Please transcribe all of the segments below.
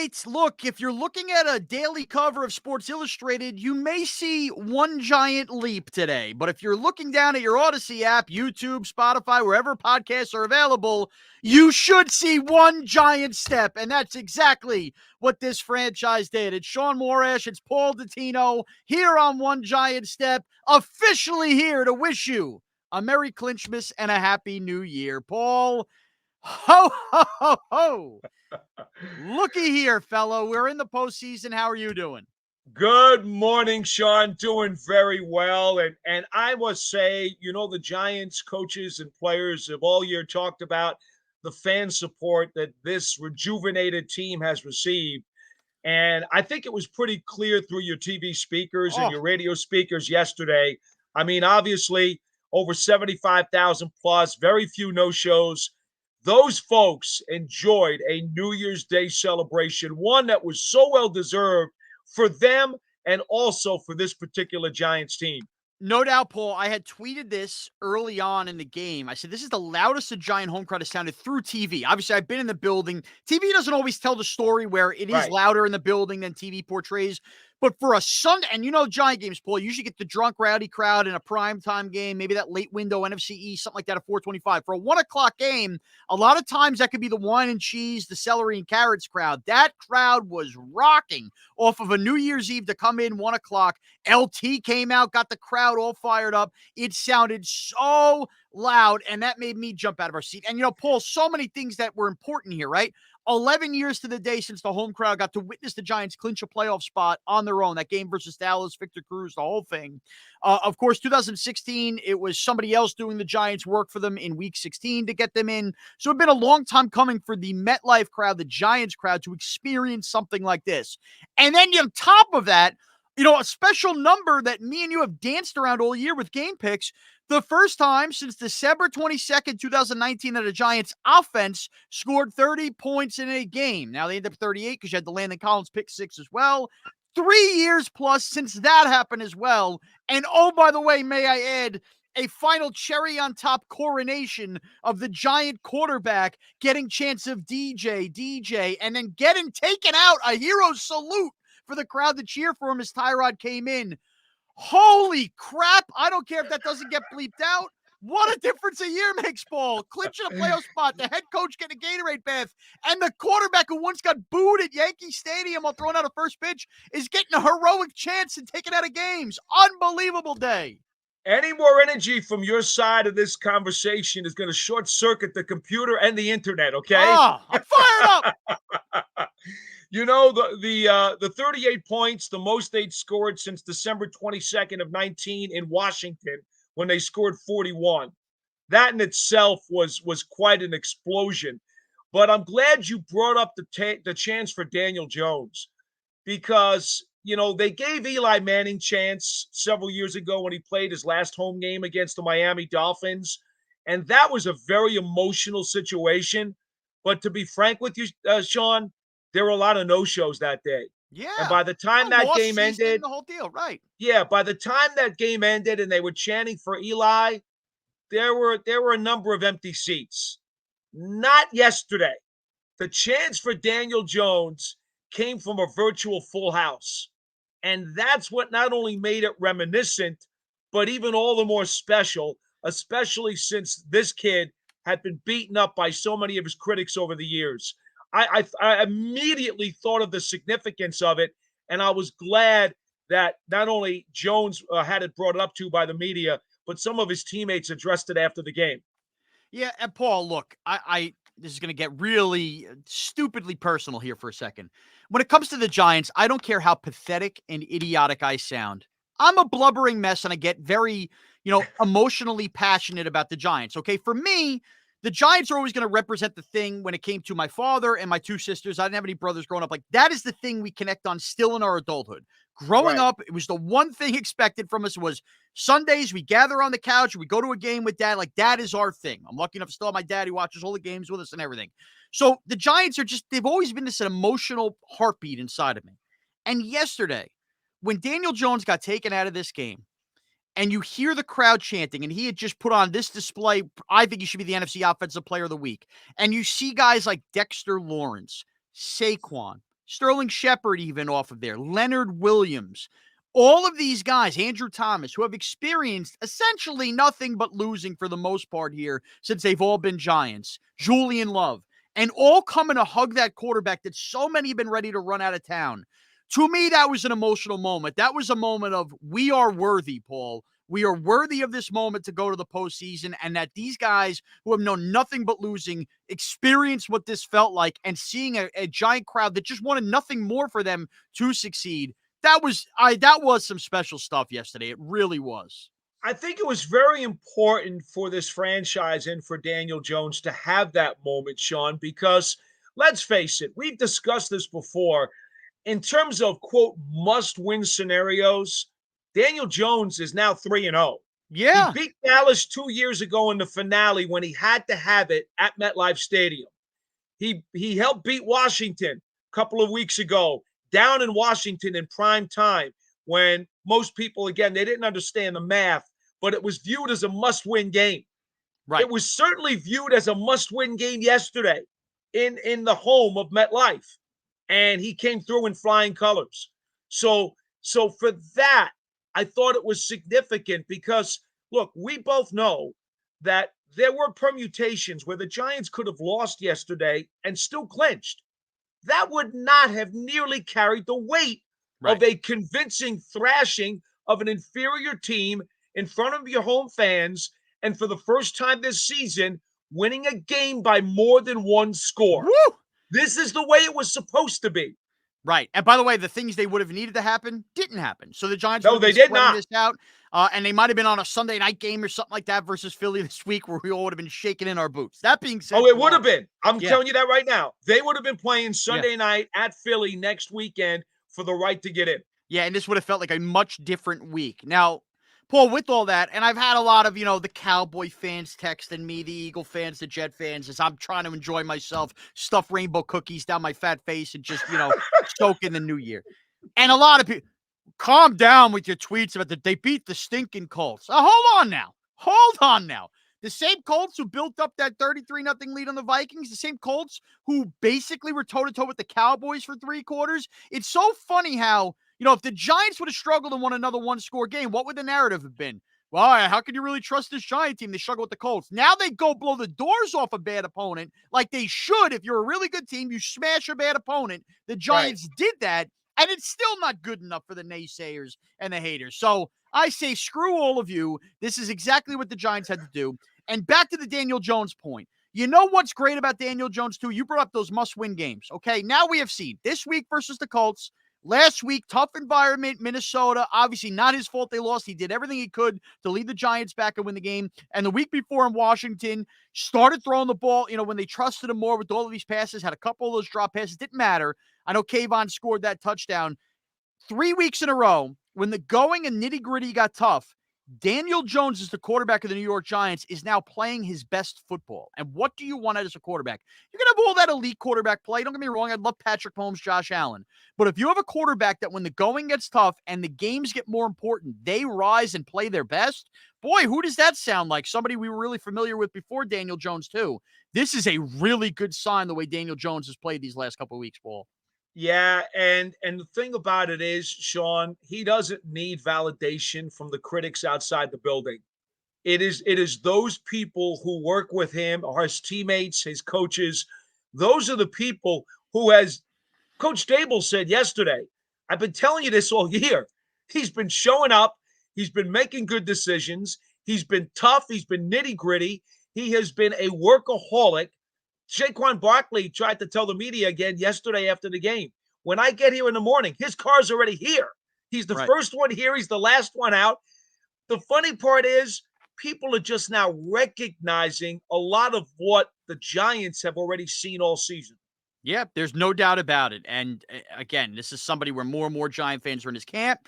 right. Look, if you're looking at a daily cover of Sports Illustrated, you may see one giant leap today. But if you're looking down at your Odyssey app, YouTube, Spotify, wherever podcasts are available, you should see one giant step. And that's exactly what this franchise did. It's Sean Morash, it's Paul Dottino here on One Giant Step, officially here to wish you a Merry Clinchmas and a Happy New Year. Paul, ho, ho, ho, ho. Looky here, fellow. We're in the postseason. How are you doing? Good morning, Sean. Doing very well. And I must say, the Giants coaches and players have all year talked about the fan support that this rejuvenated team has received. And I think it was pretty clear through your TV speakers and Oh, your radio speakers yesterday. I mean, obviously, over 75,000 plus, very few no shows. Those folks enjoyed a New Year's Day celebration, one that was so well deserved for them and also for this particular Giants team. no doubt, Paul. I had tweeted this early on in the game. I said, this is the loudest a Giant home crowd has sounded through TV. Obviously, I've been in the building. TV doesn't always tell the story where it is Right. louder in the building than TV portrays. But for a Sunday, and Giant games, Paul, you usually get the drunk, rowdy crowd in a primetime game, maybe that late window NFC East, something like that at 425. For a 1 o'clock game, a lot of times that could be the wine and cheese, the celery and carrots crowd. That crowd was rocking off of a New Year's Eve to come in 1 o'clock. LT came out, got the crowd all fired up. It sounded so loud, and that made me jump out of our seat. And, Paul, so many things that were important here, right? 11 years to the day since the home crowd got to witness the Giants clinch a playoff spot on their own. That game versus Dallas, Victor Cruz, the whole thing. Of course, 2016, it was somebody else doing the Giants' work for them in Week 16 to get them in. So it's been a long time coming for the MetLife crowd, the Giants crowd, to experience something like this. And then on top of that, a special number that me and you have danced around all year with game picks. The first time since December 22nd, 2019, that a Giants offense scored 30 points in a game. Now, they ended up 38 because you had the Landon Collins pick six as well. 3 years plus since that happened as well. And oh, by the way, may I add, a final cherry on top coronation of the Giant quarterback getting chance of DJ, and then getting taken out, a hero salute for the crowd to cheer for him as Tyrod came in. Holy crap. I don't care if that doesn't get bleeped out. What a difference a year makes, Paul. Clinching a playoff spot, the head coach getting a Gatorade bath, and the quarterback who once got booed at Yankee Stadium while throwing out a first pitch is getting a heroic chance and taken out of games. Unbelievable day. Any more energy from your side of this conversation is going to short circuit the computer and the internet, okay? I'm fired up. The 38 points, the most they'd scored since December 22nd of 19 in Washington when they scored 41. That in itself was quite an explosion. But I'm glad you brought up the chance for Daniel Jones because they gave Eli Manning chance several years ago when he played his last home game against the Miami Dolphins, and that was a very emotional situation. But to be frank with you, Sean, there were a lot of no-shows that day. Yeah. And by the time that game ended, the whole deal, right? yeah, by the time that game ended and they were chanting for Eli, there were a number of empty seats. Not yesterday. The chance for Daniel Jones came from a virtual full house. And that's what not only made it reminiscent, but even all the more special, especially since this kid had been beaten up by so many of his critics over the years. I immediately thought of the significance of it, and I was glad that not only Jones had it brought up to by the media, but some of his teammates addressed it after the game. Yeah, and Paul, look, I this is going to get really stupidly personal here for a second. When it comes to the Giants, I don't care how pathetic and idiotic I sound. I'm a blubbering mess and I get very, emotionally passionate about the Giants. Okay, for me, the Giants are always going to represent the thing when it came to my father and my two sisters. I didn't have any brothers growing up. Like, that is the thing we connect on still in our adulthood. Growing Right. up, it was the one thing expected from us was Sundays, we gather on the couch, we go to a game with dad. Like, that is our thing. I'm lucky enough to still have my dad who watches all the games with us and everything. So the Giants are they've always been this emotional heartbeat inside of me. And yesterday, when Daniel Jones got taken out of this game, and you hear the crowd chanting, and he had just put on this display, I think he should be the NFC Offensive Player of the Week. And you see guys like Dexter Lawrence, Saquon, Sterling Shepard even off of there, Leonard Williams. All of these guys, Andrew Thomas, who have experienced essentially nothing but losing for the most part here since they've all been Giants. Julian Love. And all coming to hug that quarterback that so many have been ready to run out of town. To me, that was an emotional moment. That was a moment of, we are worthy, Paul. We are worthy of this moment to go to the postseason, and that these guys who have known nothing but losing experience what this felt like, and seeing a giant crowd that just wanted nothing more for them to succeed. That was some special stuff yesterday. It really was. I think it was very important for this franchise and for Daniel Jones to have that moment, Shaun, because let's face it, we've discussed this before. In terms of, quote, must-win scenarios, Daniel Jones is now 3-0. He Yeah. beat Dallas 2 years ago in the finale when he had to have it at MetLife Stadium. He helped beat Washington a couple of weeks ago down in Washington in prime time when most people, again, they didn't understand the math, but it was viewed as a must-win game. Right. It was certainly viewed as a must-win game yesterday in the home of MetLife, and he came through in flying colors. So for that, I thought it was significant because, look, we both know that there were permutations where the Giants could have lost yesterday and still clinched. That would not have nearly carried the weight of a convincing thrashing of an inferior team in front of your home fans, and for the first time this season, winning a game by more than one score. Woo! This is the way it was supposed to be. Right. And by the way, the things they would have needed to happen didn't happen. So the Giants No, would they have been did sweating not. this out. And they might have been on a Sunday night game or something like that versus Philly this week, where we all would have been shaking in our boots. That being said, Oh, it would have been. I'm Yeah. telling you that right now. They would have been playing Sunday night at Philly next weekend for the right to get in. Yeah, and this would have felt like a much different week. Now, Paul, with all that, and I've had a lot of, the Cowboy fans texting me, the Eagle fans, the Jet fans, as I'm trying to enjoy myself, stuff rainbow cookies down my fat face and just, soak in the new year. And a lot of people, calm down with your tweets about that they beat the stinking Colts. Hold on now. Hold on now. The same Colts who built up that 33-0 lead on the Vikings, the same Colts who basically were toe-to-toe with the Cowboys for 3 quarters. It's so funny how, if the Giants would have struggled and won another one-score game, what would the narrative have been? Well, how can you really trust this Giant team? They struggle with the Colts. Now they go blow the doors off a bad opponent like they should. If you're a really good team, you smash a bad opponent. The Giants did that. And it's still not good enough for the naysayers and the haters. So I say, screw all of you. This is exactly what the Giants had to do. And back to the Daniel Jones point. You know what's great about Daniel Jones, too? You brought up those must-win games. Okay, now we have seen this week versus the Colts. Last week, tough environment, Minnesota. Obviously, not his fault they lost. He did everything he could to lead the Giants back and win the game. And the week before in Washington, started throwing the ball, when they trusted him more with all of these passes, had a couple of those drop passes. Didn't matter. I know Kayvon scored that touchdown. 3 weeks in a row, when the going and nitty-gritty got tough, Daniel Jones, is the quarterback of the New York Giants, is now playing his best football. And what do you want out as a quarterback? You can have all that elite quarterback play. Don't get me wrong. I love Patrick Mahomes, Josh Allen. But if you have a quarterback that when the going gets tough and the games get more important, they rise and play their best, boy, who does that sound like? Somebody we were really familiar with before Daniel Jones, too. This is a really good sign the way Daniel Jones has played these last couple of weeks, Paul. Yeah, and the thing about it is, Shaun, he doesn't need validation from the critics outside the building. It is those people who work with him, or his teammates, his coaches. Those are the people who, as Coach Daboll said yesterday, I've been telling you this all year. He's been showing up. He's been making good decisions. He's been tough. He's been nitty-gritty. He has been a workaholic. Saquon Barkley tried to tell the media again yesterday after the game, when I get here in the morning, his car's already here. He's the first one here. He's the last one out. The funny part is people are just now recognizing a lot of what the Giants have already seen all season. Yeah, there's no doubt about it. And again, this is somebody where more and more Giant fans are in his camp.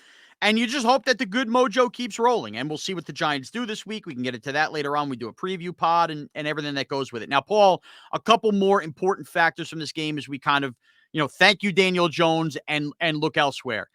And you just hope that the good mojo keeps rolling. And we'll see what the Giants do this week. We can get into that later on. We do a preview pod and everything that goes with it. Now, Paul, a couple more important factors from this game as we kind of, thank you, Daniel Jones, and look elsewhere.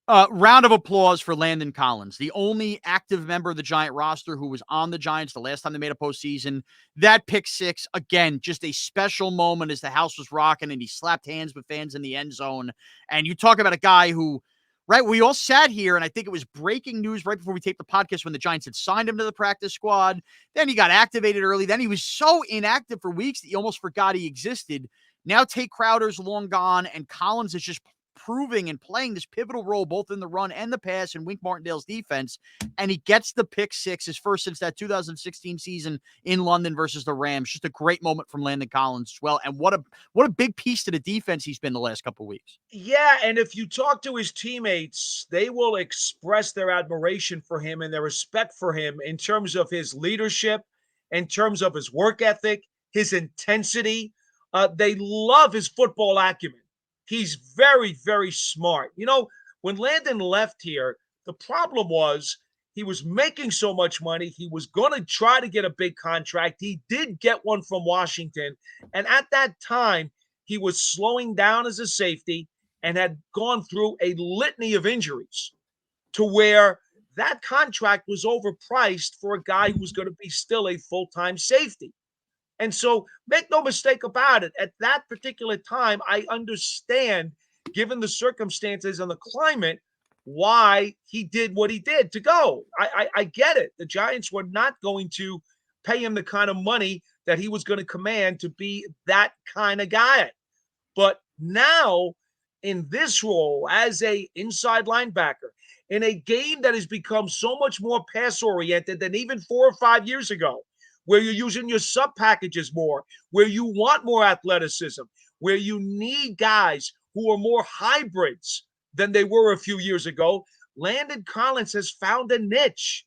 Round of applause for Landon Collins, the only active member of the Giant roster who was on the Giants the last time they made a postseason. That pick six, again, just a special moment as the house was rocking and he slapped hands with fans in the end zone. And you talk about a guy who, right, we all sat here, and I think it was breaking news right before we taped the podcast when the Giants had signed him to the practice squad. Then he got activated early. Then he was so inactive for weeks that you almost forgot he existed. Now Tate Crowder's long gone, and Collins is just proving and playing this pivotal role both in the run and the pass in Wink Martindale's defense, and he gets the pick six, his first since that 2016 season in London versus the Rams. Just a great moment from Landon Collins as well, and what a big piece to the defense he's been the last couple of weeks. Yeah, and if you talk to his teammates, they will express their admiration for him and their respect for him in terms of his leadership, in terms of his work ethic, his intensity. They love his football acumen. He's very, very smart. You know, when Landon left here, the problem was he was making so much money. He was going to try to get a big contract. He did get one from Washington. And at that time, he was slowing down as a safety and had gone through a litany of injuries to where that contract was overpriced for a guy who was going to be still a full-time safety. And so make no mistake about it, at that particular time, I understand, given the circumstances and the climate, why he did what he did to go. I get it. The Giants were not going to pay him the kind of money that he was going to command to be that kind of guy. But now, in this role as a inside linebacker, in a game that has become so much more pass-oriented than even 4 or 5 years ago, where you're using your sub packages more, where you want more athleticism, where you need guys who are more hybrids than they were a few years ago, Landon Collins has found a niche.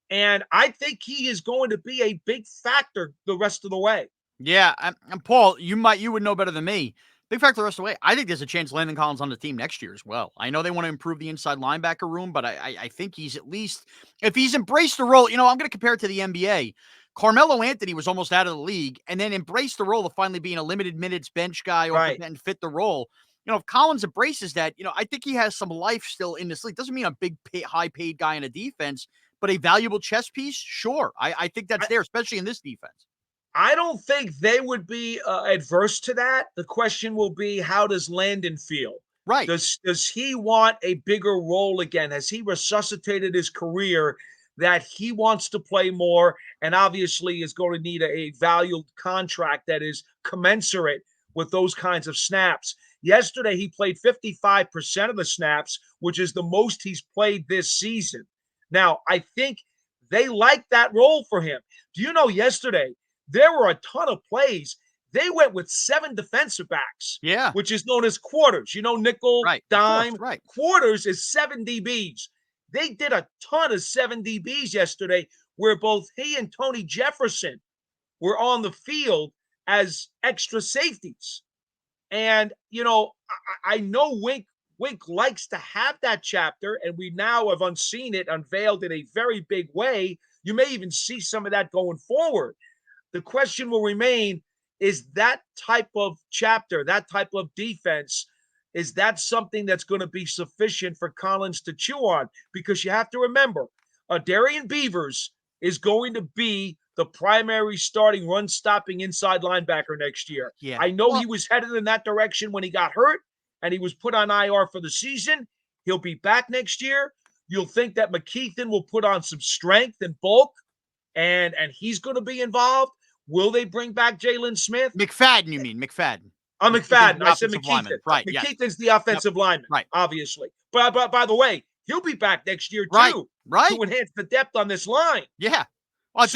And I think he is going to be a big factor the rest of the way. Yeah, and Paul, you would know better than me. Big factor the rest of the way. I think there's a chance Landon Collins on the team next year as well. I know they want to improve the inside linebacker room, but I think he's at least, if he's embraced the role, I'm going to compare it to the NBA. Carmelo Anthony was almost out of the league and then embraced the role of finally being a limited minutes bench guy and fit the role. If Collins embraces that, I think he has some life still in this league. Doesn't mean a big, high paid guy in a defense, but a valuable chess piece. Sure. I think that's there, especially in this defense. I don't think they would be adverse to that. The question will be, how does Landon feel? Right. Does he want a bigger role again? Has he resuscitated his career that he wants to play more and obviously is going to need a valued contract that is commensurate with those kinds of snaps? Yesterday, he played 55% of the snaps, which is the most he's played this season. Now, I think they like that role for him. Do you know yesterday, there were a ton of plays. They went with 7 defensive backs, which is known as quarters. Nickel, dime. Right. Quarters is 7 DBs. They did a ton of 7 DBs yesterday where both he and Tony Jefferson were on the field as extra safeties. And, I know Wink likes to have that chapter, and we now have unseen it unveiled in a very big way. You may even see some of that going forward. The question will remain, is that type of chapter, that type of defense, is that something that's going to be sufficient for Collins to chew on? Because you have to remember, Darian Beavers is going to be the primary starting run-stopping inside linebacker next year. Yeah. I know he was headed in that direction when he got hurt, and he was put on IR for the season. He'll be back next year. You'll think that McKeithen will put on some strength and bulk, and he's going to be involved. Will they bring back Jalen Smith? McFadden, you mean? McFadden. McFadden. I said McKeithen. Lineman. Right. McKeithen's the offensive lineman, obviously. But by the way, he'll be back next year, too, to enhance the depth on this line. Yeah. Well,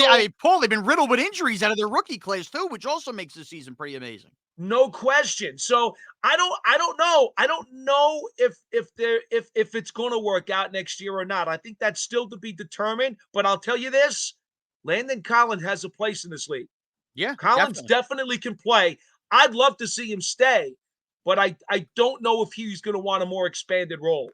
Paul, they've been riddled with injuries out of their rookie class, too, which also makes the season pretty amazing. No question. So I don't know. I don't know if it's going to work out next year or not. I think that's still to be determined. But I'll tell you this: Landon Collins has a place in this league. Yeah, Collins definitely can play. I'd love to see him stay, but I don't know if he's going to want a more expanded role.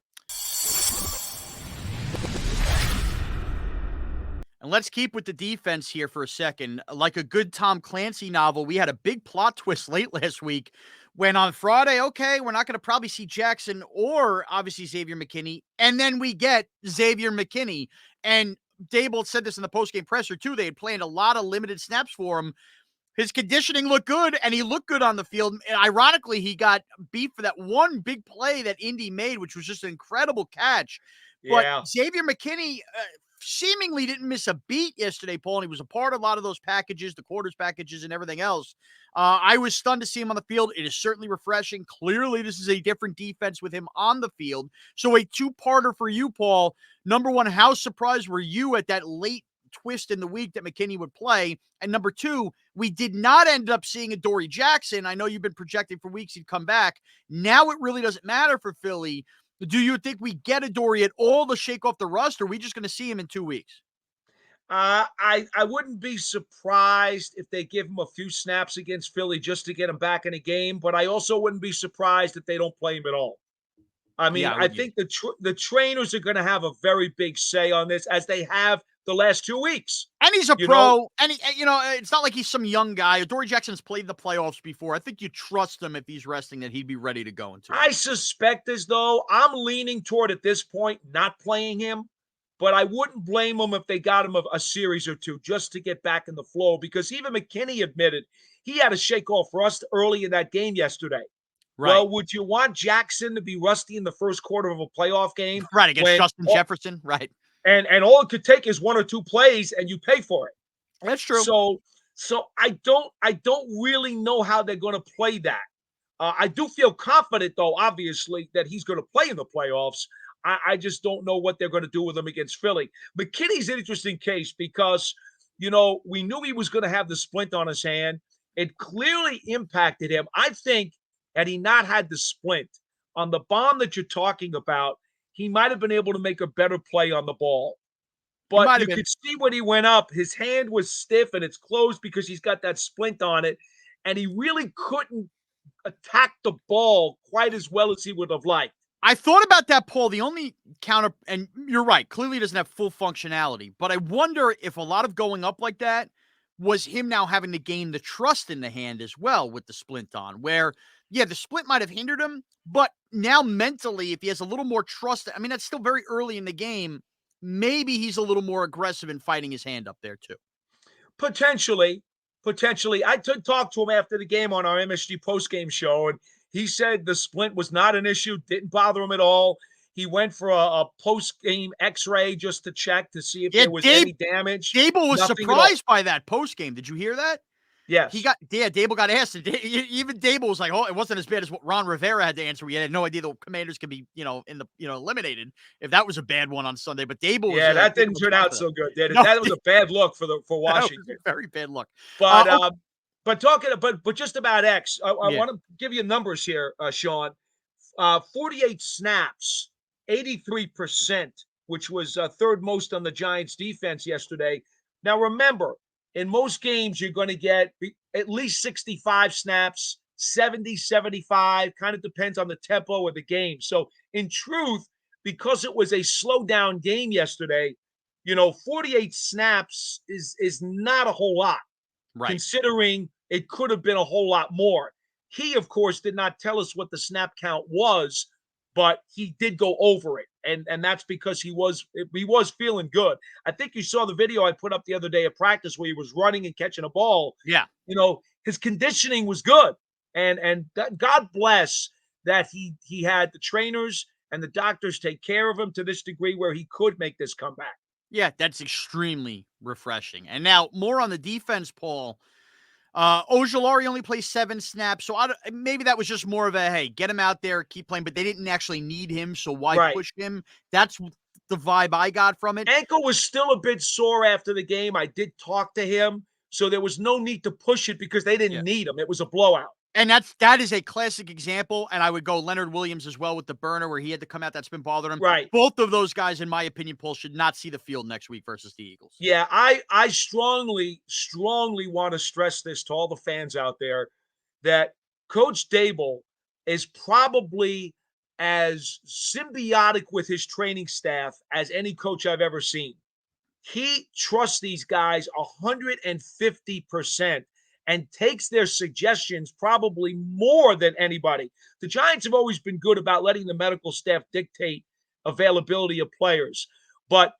And let's keep with the defense here for a second. Like a good Tom Clancy novel, we had a big plot twist late last week when on Friday, okay, we're not going to probably see Jackson or obviously Xavier McKinney. And then we get Xavier McKinney. And Daboll said this in the postgame presser too. They had planned a lot of limited snaps for him. His conditioning looked good, and he looked good on the field. And ironically, he got beat for that one big play that Indy made, which was just an incredible catch. But Yeah. Xavier McKinney seemingly didn't miss a beat yesterday, Paul, and he was a part of a lot of those packages, the quarters packages and everything else. I was stunned to see him on the field. It is certainly refreshing. Clearly, this is a different defense with him on the field. So a two-parter for you, Paul. Number one, how surprised were you at that late twist in the week that McKinney would play? And number two, we did not end up seeing Adoree Jackson. I know you've been projecting for weeks he'd come back. Now it really doesn't matter for Philly. Do you think we get Adoree at all to shake off the rust, or are we just going to see him in 2 weeks? I wouldn't be surprised if they give him a few snaps against Philly just to get him back in a game, but I also wouldn't be surprised if they don't play him at all. I mean, Yeah, I I would. Yeah. think the trainers are going to have a very big say on this, as they have the last 2 weeks. And he's a You know, pro, and it's not like he's some young guy. Adoree Jackson's played the playoffs before. I think you trust him if he's resting that he'd be ready to go in 2 I weeks. suspect as though I'm leaning toward at this point not playing him, but I wouldn't blame him if they got him a series or two just to get back in the flow, because even McKinney admitted he had to shake off rust early in that game yesterday. Right. Well, would you want Jackson to be rusty in the first quarter of a playoff game Right, against when Justin Jefferson. Right. and all it could take is 1 or 2 plays and you pay for it? That's true. So I don't really know how they're going to play that. I do feel confident, though, obviously, that he's going to play in the playoffs. I just don't know what they're going to do with him against Philly. McKinney's an interesting case because, we knew he was going to have the splint on his hand. It clearly impacted him. I think had he not had the splint on the bomb that you're talking about, he might have been able to make a better play on the ball. He But might have you been. could see when he went up, his hand was stiff and it's closed because he's got that splint on it. And he really couldn't attack the ball quite as well as he would have liked. I thought about that, Paul. The only counter, and you're right, clearly doesn't have full functionality, but I wonder if a lot of going up like that was him now having to gain the trust in the hand as well with the splint on, where, yeah, the splint might have hindered him, but now mentally, if he has a little more trust, I mean, that's still very early in the game. Maybe he's a little more aggressive in fighting his hand up there, too. Potentially, potentially. I talked to him after the game on our MSG postgame show, and he said the splint was not an issue, didn't bother him at all. He went for a post-game X-ray just to check to see if Yeah, there was any damage. Daboll was Nothing at all. surprised by that post game. Did you hear that? Yes. Daboll got asked, and even Daboll was like, "Oh, it wasn't as bad as what Ron Rivera had to answer. We had no idea the Commanders could be, eliminated if that was a bad one on Sunday." But Daboll was, Yeah, that taking didn't the turn spot out for so good, did it? No, That was a bad look for that was Washington. a very bad look. But Okay, but just about X, I yeah, want to give you numbers here, Shaun. 48 snaps, 83%, which was third most on the Giants defense yesterday. Now, remember, in most games, you're going to get at least 65 snaps, 70, 75, kind of depends on the tempo of the game. So, in truth, because it was a slow down game yesterday, 48 snaps is not a whole lot, right. considering it could have been a whole lot more. He, of course, did not tell us what the snap count was, but he did go over it. And that's because he was feeling good. I think you saw the video I put up the other day at practice where he was running and catching a ball. Yeah, His conditioning was good. And God bless that he had the trainers and the doctors take care of him to this degree where he could make this comeback. yeah, that's extremely refreshing. And now more on the defense, Paul. Ojulari only plays 7 snaps, so maybe that was just more of a, hey, get him out there, keep playing, but they didn't actually need him, so why Right. push him? That's the vibe I got from it. Ankle was still a bit sore after the game. I did talk to him, so there was no need to push it because they Yeah. didn't need him. It was a blowout. And that is a classic example, and I would go Leonard Williams as well with the burner where he had to come out. That's been bothering him. Right. Both of those guys, in my opinion, Paul, should not see the field next week versus the Eagles. Yeah, I strongly want to stress this to all the fans out there that Coach Daboll is probably as symbiotic with his training staff as any coach I've ever seen. He trusts these guys 150%. and takes their suggestions probably more than anybody. The Giants have always been good about letting the medical staff dictate availability of players. But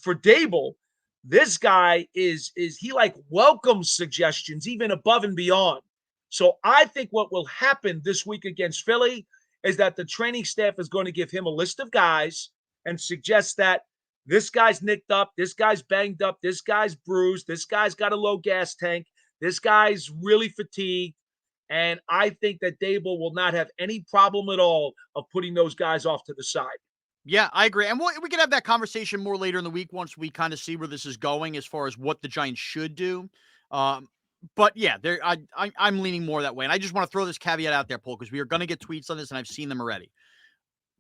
for Daboll, this guy is he like welcomes suggestions even above and beyond. So I think what will happen this week against Philly is that the training staff is going to give him a list of guys and suggest that this guy's nicked up, this guy's banged up, this guy's bruised, this guy's got a low gas tank, this guy's really fatigued. And I think that Daboll will not have any problem at all of putting those guys off to the side. Yeah, I agree. And we can have that conversation more later in the week once we kind of see where this is going as far as what the Giants should do. But yeah, I'm leaning more that way. And I just want to throw this caveat out there, Paul, because we are going to get tweets on this and I've seen them already.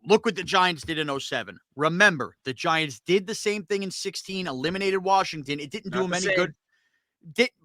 Look what the Giants did in 07. Remember, the Giants did the same thing in 16, eliminated Washington. It didn't do them any good.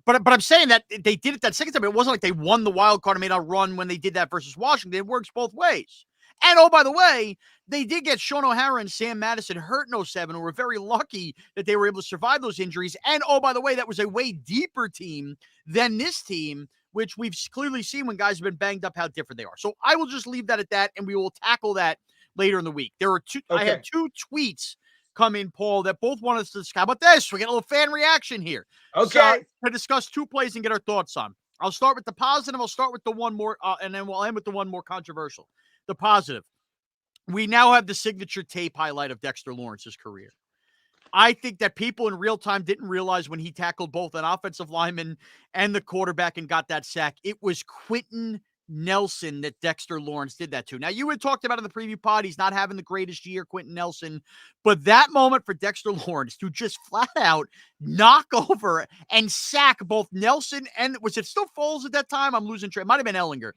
But I'm saying that they did it that second time. It wasn't like they won the wild card and made a run when they did that versus Washington. It works both ways. And oh, by the way, they did get Sean O'Hara and Sam Madison hurt in 07, and we're very lucky that they were able to survive those injuries. And oh, by the way, that was a way deeper team than this team, which we've clearly seen when guys have been banged up how different they are. So I will just leave that at that, and we will tackle that later in the week. There were two. Okay. I had two tweets come in, Paul, that both want us to discuss. How about this? We get a little fan reaction here. Okay. So, to discuss two plays and get our thoughts on. I'll start with the positive. I'll start with the one more, and then we'll end with the one more controversial. The positive. We now have the signature tape highlight of Dexter Lawrence's career. I think that people in real time didn't realize when he tackled both an offensive lineman and the quarterback and got that sack, it was Quentin Nelson that Dexter Lawrence did that to. Now, you had talked about in the preview pod, he's not having the greatest year, Quentin Nelson, but that moment for Dexter Lawrence to just flat out knock over and sack both Nelson and, was it still Foles at that time? I'm losing track. It might have been Ellinger,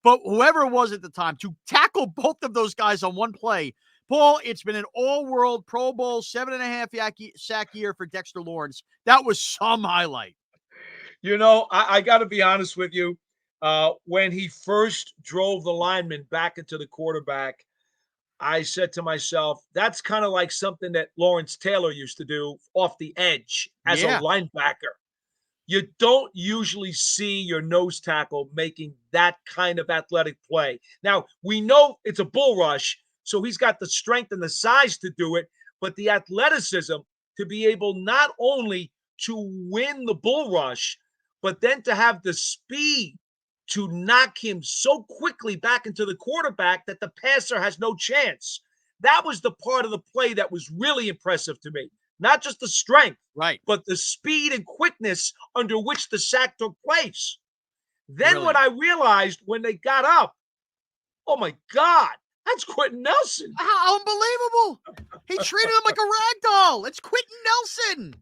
but whoever it was at the time, to tackle both of those guys on one play. Paul, it's been an all-world Pro Bowl 7.5 sack year for Dexter Lawrence. That was some highlight. You know, I got to be honest with you. When he first drove the lineman back into the quarterback, I said to myself, that's kind of like something that Lawrence Taylor used to do off the edge as a linebacker. You don't usually see your nose tackle making that kind of athletic play. Now, we know it's a bull rush, so he's got the strength and the size to do it, but the athleticism to be able not only to win the bull rush, but then to have the speed to knock him so quickly back into the quarterback that the passer has no chance. That was the part of the play that was really impressive to me. Not just the strength, right, but the speed and quickness under which the sack took place. Then what I realized when they got up, oh my God, that's Quentin Nelson. How unbelievable. He treated him like a rag doll. It's Quentin Nelson.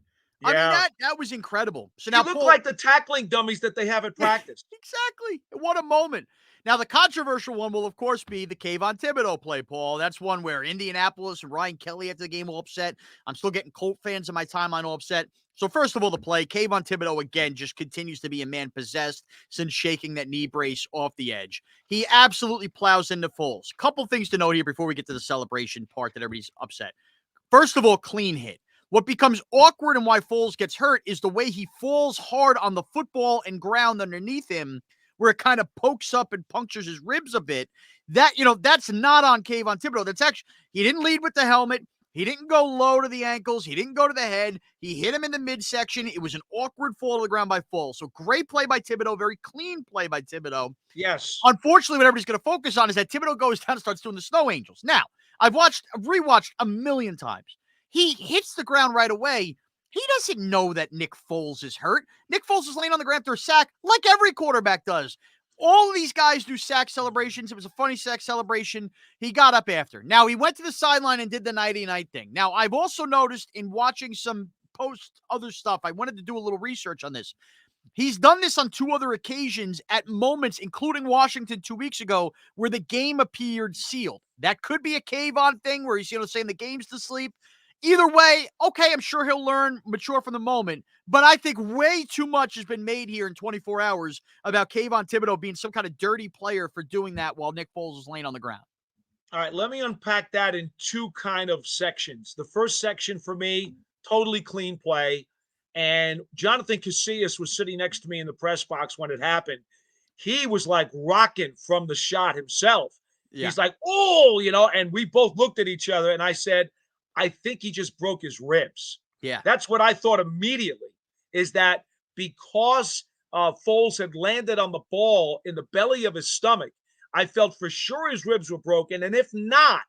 Yeah. I mean, that was incredible. So now he looked like the tackling dummies that they have at practice. Exactly. What a moment. Now, the controversial one will, of course, be the Kayvon Thibodeau play, Paul. That's one where Indianapolis and Ryan Kelly after the game all upset. I'm still getting Colt fans in my timeline all upset. So, first of all, the play, Kayvon Thibodeau, again, just continues to be a man possessed since shaking that knee brace off the edge. He absolutely plows into Foles. Couple things to note here before we get to the celebration part that everybody's upset. First of all, clean hit. What becomes awkward and why Foles gets hurt is the way he falls hard on the football and ground underneath him, where it kind of pokes up and punctures his ribs a bit. That, that's not on Kayvon Thibodeau. That's actually, he didn't lead with the helmet. He didn't go low to the ankles. He didn't go to the head. He hit him in the midsection. It was an awkward fall to the ground by Foles. So great play by Thibodeau. Very clean play by Thibodeau. Yes. Unfortunately, what everybody's going to focus on is that Thibodeau goes down and starts doing the snow angels. Now, I've rewatched a million times. He hits the ground right away. He doesn't know that Nick Foles is hurt. Nick Foles is laying on the ground after a sack like every quarterback does. All of these guys do sack celebrations. It was a funny sack celebration. He got up after. Now, he went to the sideline and did the nighty-night thing. Now, I've also noticed in watching some other stuff, I wanted to do a little research on this. He's done this on two other occasions at moments, including Washington 2 weeks ago, where the game appeared sealed. That could be a Kayvon thing where he's, saying the game's to sleep. Either way, okay, I'm sure he'll mature from the moment, but I think way too much has been made here in 24 hours about Kayvon Thibodeau being some kind of dirty player for doing that while Nick Foles is laying on the ground. All right, let me unpack that in two kind of sections. The first section for me, totally clean play. And Jonathan Casillas was sitting next to me in the press box when it happened. He was like rocking from the shot himself. Yeah. He's like, oh, and we both looked at each other, and I said, I think he just broke his ribs. Yeah. That's what I thought immediately, is that because Foles had landed on the ball in the belly of his stomach, I felt for sure his ribs were broken. And if not,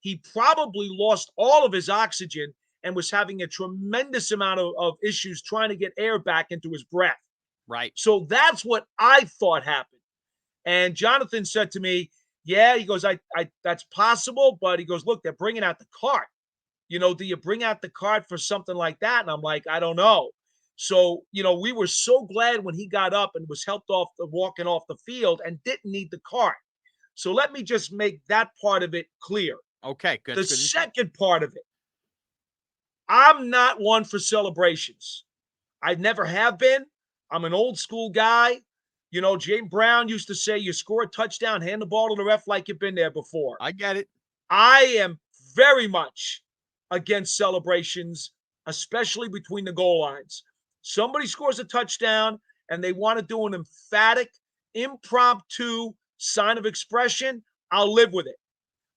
he probably lost all of his oxygen and was having a tremendous amount of issues trying to get air back into his breath. Right. So that's what I thought happened. And Jonathan said to me, yeah, he goes, I that's possible, but he goes, look, they're bringing out the cart. Do you bring out the cart for something like that? And I'm like, I don't know. So, we were so glad when he got up and was helped off walking off the field and didn't need the cart. So let me just make that part of it clear. Okay, good. The second part of it, I'm not one for celebrations. I never have been. I'm an old school guy. James Brown used to say, you score a touchdown, hand the ball to the ref like you've been there before. I get it. I am very much against celebrations, especially between the goal lines. Somebody scores a touchdown and they want to do an emphatic, impromptu sign of expression, I'll live with it.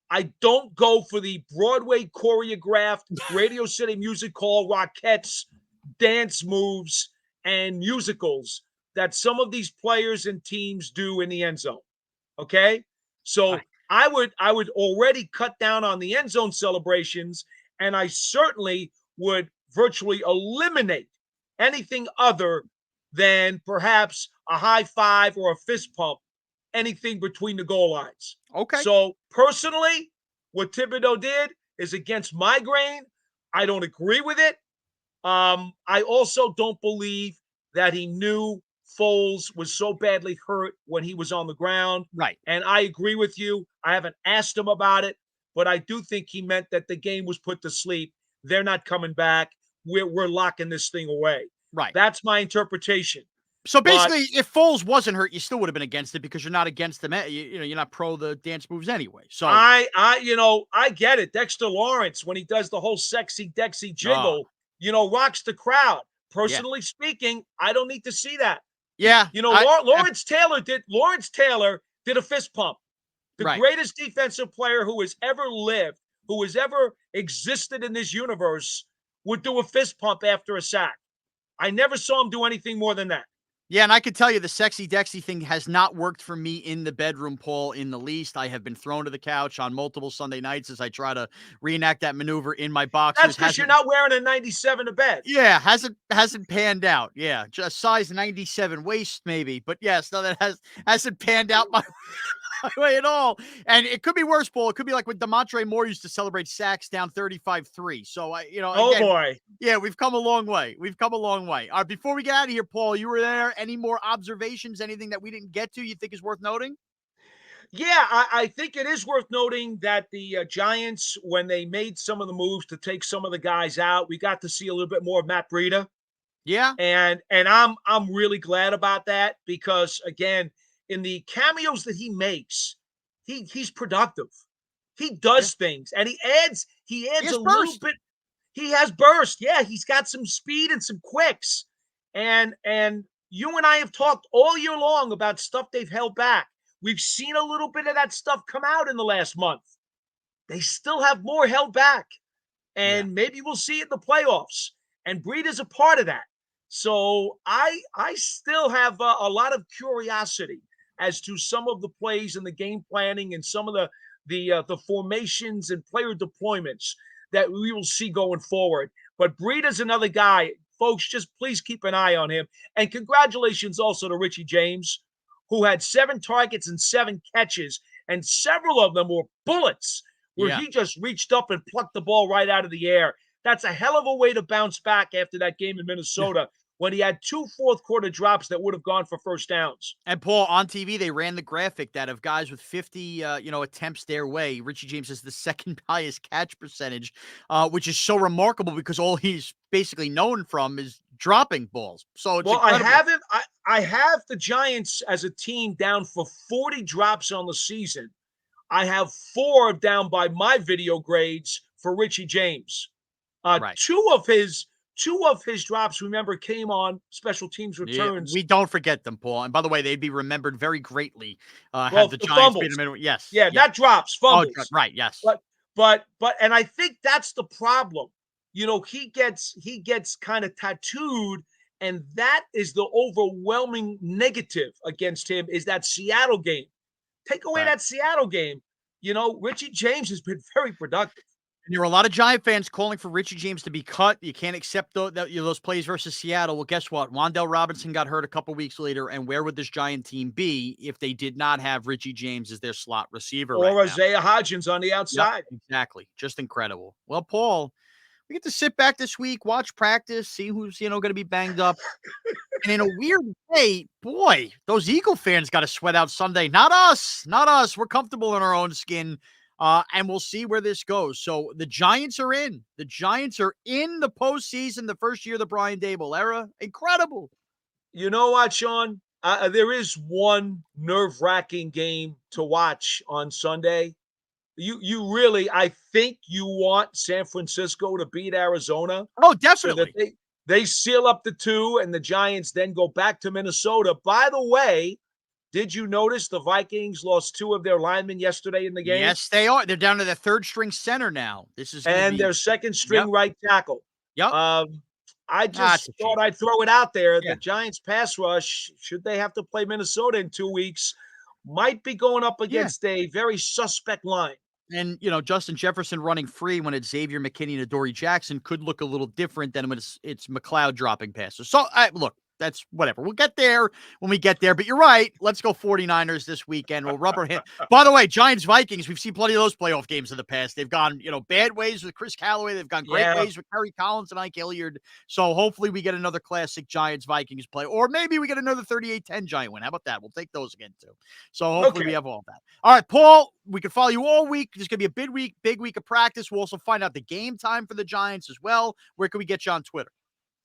I don't go for the Broadway choreographed Radio City Music Hall Rockettes dance moves and musicals that some of these players and teams do in the end zone. Okay? So I would already cut down on the end zone celebrations, and I certainly would virtually eliminate anything other than perhaps a high five or a fist pump, anything between the goal lines. Okay. So personally, what Thibodeau did is against my grain. I don't agree with it. I also don't believe that he knew Foles was so badly hurt when he was on the ground. Right. And I agree with you. I haven't asked him about it, but I do think he meant that the game was put to sleep. They're not coming back. We're locking this thing away. Right. That's my interpretation. So basically, if Foles wasn't hurt, you still would have been against it because you're not against them. You're not pro the dance moves anyway. So I get it. Dexter Lawrence, when he does the whole sexy Dexy jiggle, rocks the crowd. Personally speaking, I don't need to see that. Yeah. Lawrence Taylor did a fist pump. The Right. greatest defensive player who has ever lived, who has ever existed in this universe, would do a fist pump after a sack. I never saw him do anything more than that. Yeah, and I can tell you the sexy Dexy thing has not worked for me in the bedroom, Paul, in the least. I have been thrown to the couch on multiple Sunday nights as I try to reenact that maneuver in my boxers. That's because you're not wearing a 97 to bed. Yeah, hasn't panned out. Yeah, just size 97 waist maybe, but yes, no, that hasn't panned out my way at all. And it could be worse, Paul. It could be like when DeMontre Moore used to celebrate sacks down 35-3. So oh boy. Yeah, we've come a long way. All right, before we get out of here, Paul, you were there. Any more observations? Anything that we didn't get to you think is worth noting? Yeah, I think it is worth noting that the Giants, when they made some of the moves to take some of the guys out, we got to see a little bit more of Matt Breida. Yeah. And I'm really glad about that because, again, in the cameos that he makes, he's productive. He does things, and he adds a little bit. He has burst. Yeah, he's got some speed and some quicks. And you and I have talked all year long about stuff they've held back. We've seen a little bit of that stuff come out in the last month. They still have more held back. And maybe we'll see it in the playoffs. And Breida's a part of that. So I still have a lot of curiosity as to some of the plays and the game planning and some of the formations and player deployments that we will see going forward. But Breida's another guy. Folks, just please keep an eye on him. And congratulations also to Richie James, who had 7 targets and 7 catches, and several of them were bullets where he just reached up and plucked the ball right out of the air. That's a hell of a way to bounce back after that game in Minnesota when he had 2 fourth-quarter drops that would have gone for first downs. And Paul, on TV, they ran the graphic that of guys with 50, attempts their way, Richie James has the second highest catch percentage, which is so remarkable because all he's basically known from is dropping balls. So it's incredible. I have the Giants as a team down for 40 drops on the season. I have 4 down by my video grades for Richie James. Right. 2 of his Two of his drops, remember, came on special teams Yeah, returns. we don't forget them, Paul. And by the way, they'd be remembered very greatly had Well, the the Giants beat fumbles. them in. Yes, Yeah, yes. not drops, Oh, fumbles. right, yes. But I think that's the problem. He gets kind of tattooed, and that is the overwhelming negative against him is that Seattle game. Take away Right. that Seattle game, Richie James has been very productive. And there were a lot of Giant fans calling for Richie James to be cut. You can't accept those plays versus Seattle. Well, guess what? Wan'Dale Robinson got hurt a couple weeks later, and where would this Giant team be if they did not have Richie James as their slot receiver right Or now? Isaiah Hodgins on the Yep, outside. exactly. Just incredible. Well, Paul, we get to sit back this week, watch practice, see who's going to be banged up. And in a weird way, boy, those Eagle fans got to sweat out Sunday. Not us. Not us. We're comfortable in our own skin. And we'll see where this goes. So the Giants are in. The Giants are in the postseason, the first year of the Brian Daboll era. Incredible. You know what, Shaun? There is one nerve-wracking game to watch on Sunday. You really, I think you want San Francisco to beat Arizona Oh, so that definitely. they seal up the 2 and the Giants then go back to Minnesota. By the way, did you notice the Vikings lost 2 of their linemen yesterday in the game? Yes, they are. They're down to the third string center now. This is going to And be, their second yep, string right tackle. yep. I That's just a thought shame. I'd throw it out there. Yeah, The Giants pass rush, should they have to play Minnesota in 2 weeks, might be going up yeah. against a very suspect line. And, Justin Jefferson running free when it's Xavier McKinney and Adoree Jackson could look a little different than when it's McLeod dropping passes. So, look, that's whatever. We'll get there when we get there. But you're right. Let's go 49ers this weekend. We'll rubber hit. By the way, Giants Vikings, we've seen plenty of those playoff games in the past. They've gone, bad ways with Chris Callaway. They've gone great Yeah. ways with Kerry Collins and Ike Hilliard. So hopefully we get another classic Giants Vikings play. Or maybe we get another 38-10 Giant win. How about that? We'll take those again, too. So hopefully we have all that. All right, Paul, we can follow you all week. There's going to be a big week of practice. We'll also find out the game time for the Giants as well. Where can we get you on Twitter?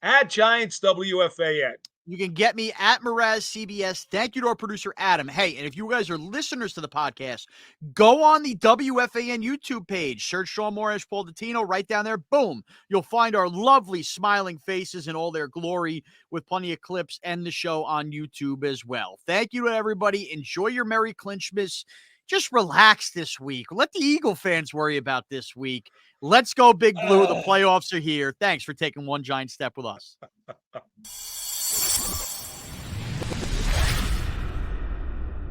At Giants WFAN. You can get me at Mraz CBS. Thank you to our producer, Adam. Hey, and if you guys are listeners to the podcast, go on the WFAN YouTube page. Search Shaun Morash, Paul Dottino, right down there. Boom. You'll find our lovely smiling faces in all their glory with plenty of clips and the show on YouTube as well. Thank you to everybody. Enjoy your Merry Clinchmas. Just relax this week. Let the Eagle fans worry about this week. Let's go, Big Blue. The playoffs are here. Thanks for taking one giant step with us.